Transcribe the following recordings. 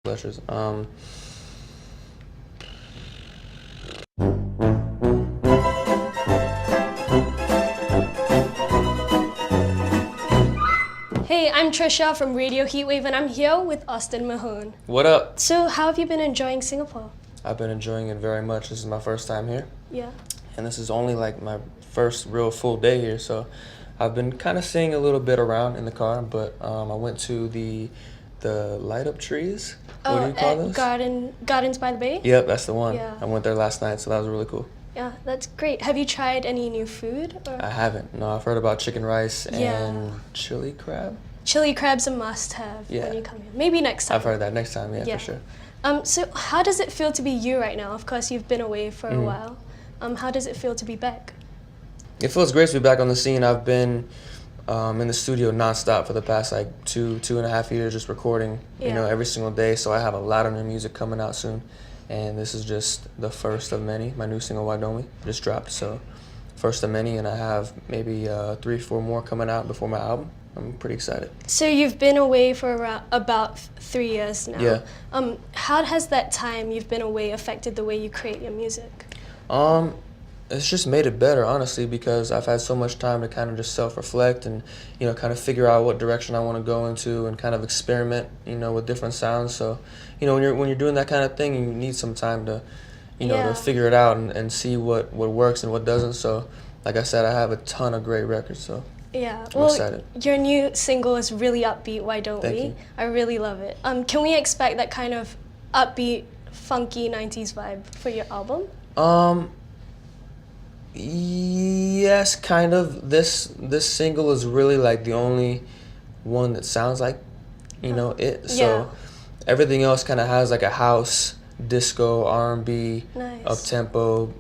pleasures. Hey, I'm Trisha from Radio Heatwave, and I'm here with Austin Mahone. What up? So, how have you been enjoying Singapore? I've been enjoying it very much. This is my first time here. Yeah. And this is only like my first real full day here, so I've been kind of seeing a little bit around in the car, but I went to the light up trees. What do you call those? Gardens by the Bay? Yep, that's the one. Yeah. I went there last night, so that was really cool. Yeah, that's great. Have you tried any new food? Or? I haven't. No, I've heard about chicken rice Yeah. and chili crab. Chili crab's a must-have Yeah. when you come here. Maybe next time. I've heard that. Next time, yeah, for sure. So how does it feel to be you right now? Of course, you've been away for a while. How does it feel to be back? It feels great to be back on the scene. I've been in the studio nonstop for the past like two and a half years, just recording, every single day. So I have a lot of new music coming out soon, and this is just the first of many. My new single "Why Don't We" just dropped, so first of many, and I have maybe 3-4 more coming out before my album. I'm pretty excited. So you've been away for about 3 years now. Yeah. How has that time you've been away affected the way you create your music? It's just made it better, honestly, because I've had so much time to kind of just self-reflect and, kind of figure out what direction I want to go into and kind of experiment, with different sounds. So, when you're doing that kind of thing, you need some time to, to figure it out and see what works and what doesn't. So, like I said, I have a ton of great records, so yeah. I'm excited. Your new single is really upbeat, Why Don't Thank We? you. I really love it. Can we expect that kind of upbeat, funky 90s vibe for your album? Yes, kind of. This single is really like the only one that sounds like, it. So everything else kind of has like a house, disco, R&B, Nice. up-tempo,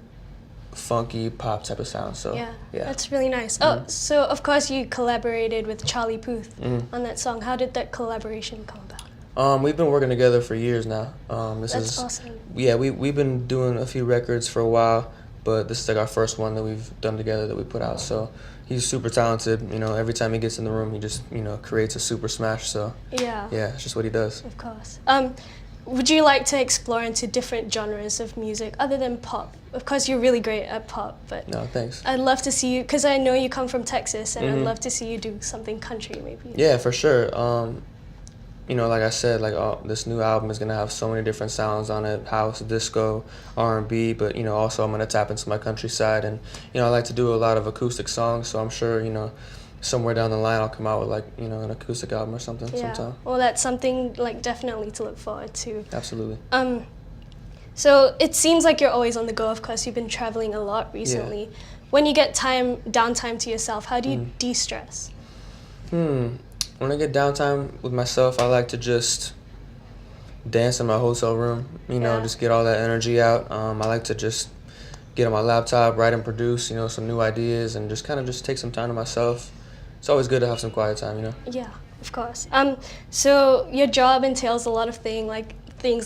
funky pop type of sound. So Yeah, that's really nice. Oh, so of course you collaborated with Charlie Puth on that song. How did that collaboration come about? We've been working together for years now. That's awesome. Yeah, we've been doing a few records for a while, but this is like our first one that we've done together that we put out. So he's super talented. Every time he gets in the room, he just creates a super smash. So Yeah. yeah, it's just what he does. Of course. Would you like to explore into different genres of music other than pop? Of course, you're really great at pop, but No, thanks. I'd love to see you, because I know you come from Texas, and I'd love to see you do something country, maybe. Yeah, for sure. Like I said, this new album is gonna have so many different sounds on it: house, disco, R&B. But also I'm gonna tap into my country side, and I like to do a lot of acoustic songs. So I'm sure somewhere down the line I'll come out with an acoustic album or something sometime. Well, that's something definitely to look forward to. Absolutely. So it seems like you're always on the go. Of course, you've been traveling a lot recently. Yeah. When you get downtime to yourself, how do you de-stress? When I get downtime with myself, I like to just dance in my hotel room, just get all that energy out. I like to just get on my laptop, write and produce, some new ideas, and just kind of just take some time to myself. It's always good to have some quiet time, Yeah, of course. So your job entails a lot of things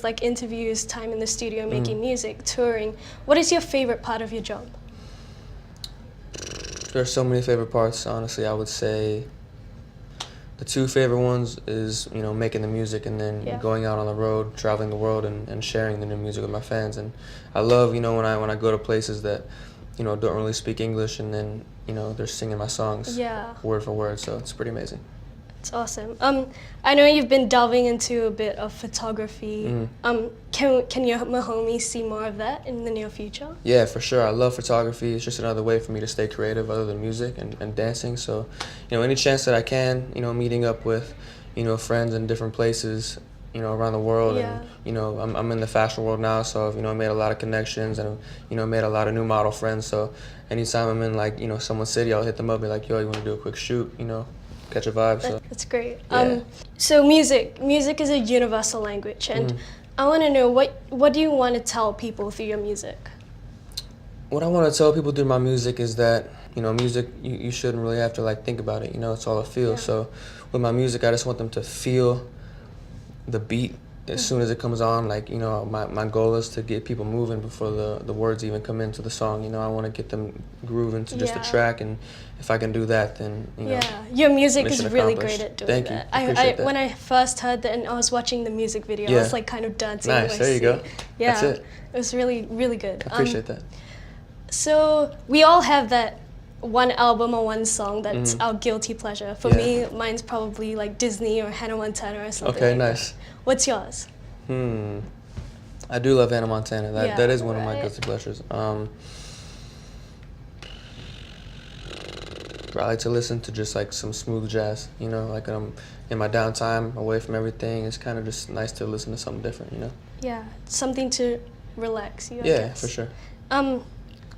like interviews, time in the studio, making music, touring. What is your favorite part of your job? There's so many favorite parts, honestly. I would say the two favorite ones is, making the music and then going out on the road, traveling the world and sharing the new music with my fans. And I love, when I go to places that, don't really speak English and then, they're singing my songs word for word. So it's pretty amazing. It's awesome. I know you've been delving into a bit of photography. Can your Mahone see more of that in the near future? Yeah, for sure. I love photography. It's just another way for me to stay creative other than music and dancing. So, any chance that I can, meeting up with, friends in different places, around the world. Yeah. And, I'm in the fashion world now, so I've, made a lot of connections and, made a lot of new model friends. So anytime I'm in, someone's city, I'll hit them up and be like, yo, you want to do a quick shoot, catch a vibe. So That's great. Yeah. So music is a universal language, and I want to know what do you want to tell people through your music? What I want to tell people through my music is that, music, you shouldn't really have to think about it, it's all a feel. Yeah. So with my music, I just want them to feel the beat as soon as it comes on, like, you know, my goal is to get people moving before the words even come into the song. You know, I want to get them grooving to just the track, and if I can do that, then, you know. Yeah, your music is mission really accomplished. great at doing Thank that. you. Appreciate that. When I first heard that and I was watching the music video, I was like kind of dancing. Nice, there you go. Yeah, That's it. It was really, really good. I appreciate that. So we all have that one album or one song that's our guilty pleasure. For me, mine's probably like Disney or Hannah Montana or something. Okay, like nice. that. What's yours? I do love Hannah Montana. That is one of my guilty pleasures. I like to listen to just like some smooth jazz, you know, like in my downtime away from everything. It's kind of just nice to listen to something different, you know. Yeah, something to relax you. I Yeah, guess. for sure.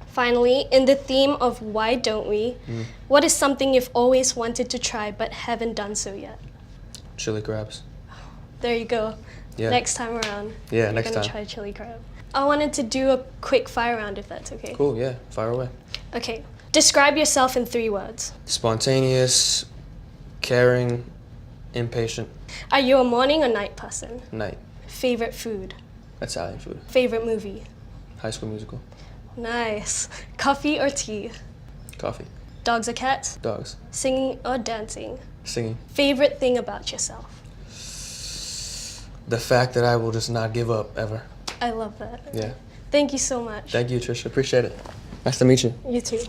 Finally, in the theme of why don't we, what is something you've always wanted to try but haven't done so yet? Chili crabs. There you go. Yeah. Next time around, Yeah, you're next gonna time. try chili crab. I wanted to do a quick fire round if that's okay. Cool, yeah, fire away. Okay. Describe yourself in 3 words. Spontaneous, caring, impatient, Are you a morning or night person? night. Favorite food? Italian food. Favorite movie? High School Musical. Nice. Coffee or tea? Coffee. Dogs or cats? Dogs. Singing or dancing? Singing. Favorite thing about yourself? The fact that I will just not give up ever. I love that. Yeah. Thank you so much. Thank you, Trisha. Appreciate it. Nice to meet you. You too.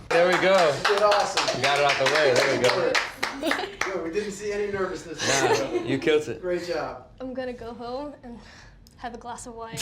There we go. You did awesome. Got it out the way. There we go. Good. We didn't see any nervousness. Nah, you killed it. Great job. I'm gonna go home and have a glass of wine.